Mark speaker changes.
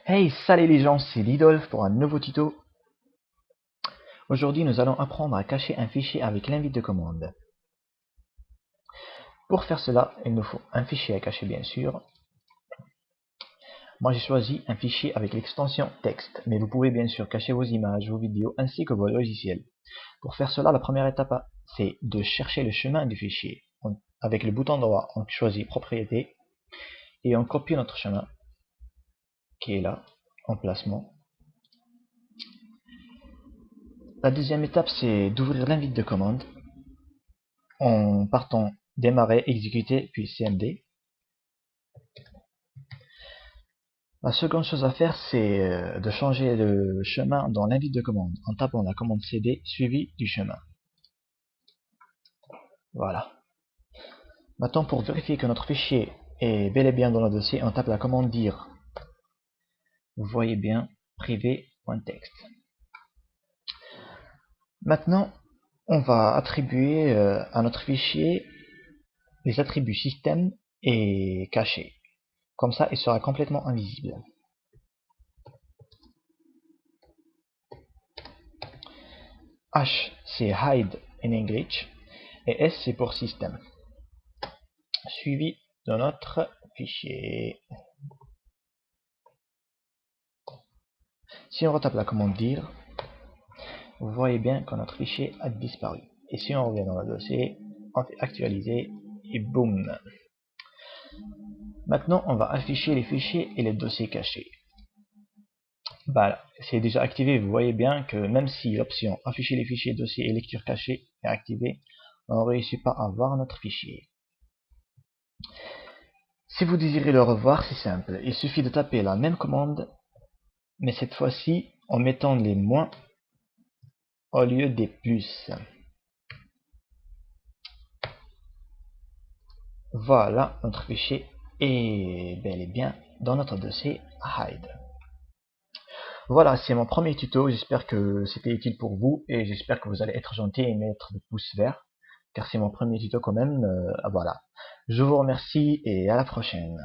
Speaker 1: Hey, salut les gens, c'est Lidolf pour un nouveau tuto. Aujourd'hui, nous allons apprendre à cacher un fichier avec l'invite de commande. Pour faire cela, il nous faut un fichier à cacher bien sûr. Moi j'ai choisi un fichier avec l'extension texte, mais vous pouvez bien sûr cacher vos images, vos vidéos ainsi que vos logiciels. Pour faire cela, la première étape, c'est de chercher le chemin du fichier. Avec le bouton droit, on choisit propriété et on copie notre chemin qui est là, emplacement. La deuxième étape, c'est d'ouvrir l'invite de commande en partant démarrer, exécuter, puis cmd. La seconde chose à faire, c'est de changer le chemin dans l'invite de commande en tapant la commande cd suivie du chemin. Voilà. Maintenant, pour vérifier que notre fichier est bel et bien dans le dossier, on tape la commande dir. Vous voyez bien privé.txt. Maintenant, on va attribuer à notre fichier les attributs système et caché. Comme ça, il sera complètement invisible. H, c'est hide in English, et S, c'est pour système. Suivi de notre fichier. Si on retape la commande dir, vous voyez bien que notre fichier a disparu. Et si on revient dans le dossier, on fait actualiser et boum. Maintenant, on va afficher les fichiers et les dossiers cachés. Voilà, c'est déjà activé. Vous voyez bien que même si l'option afficher les fichiers, dossiers et lecture cachée est activée, on ne réussit pas à voir notre fichier. Si vous désirez le revoir, c'est simple. Il suffit de taper la même commande, mais cette fois-ci en mettant les moins au lieu des plus. Voilà, notre fichier est bel et bien dans notre dossier hide. Voilà, c'est mon premier tuto, j'espère que c'était utile pour vous et j'espère que vous allez être gentil et mettre le pouce vert, car c'est mon premier tuto quand même. Voilà, je vous remercie et à la prochaine.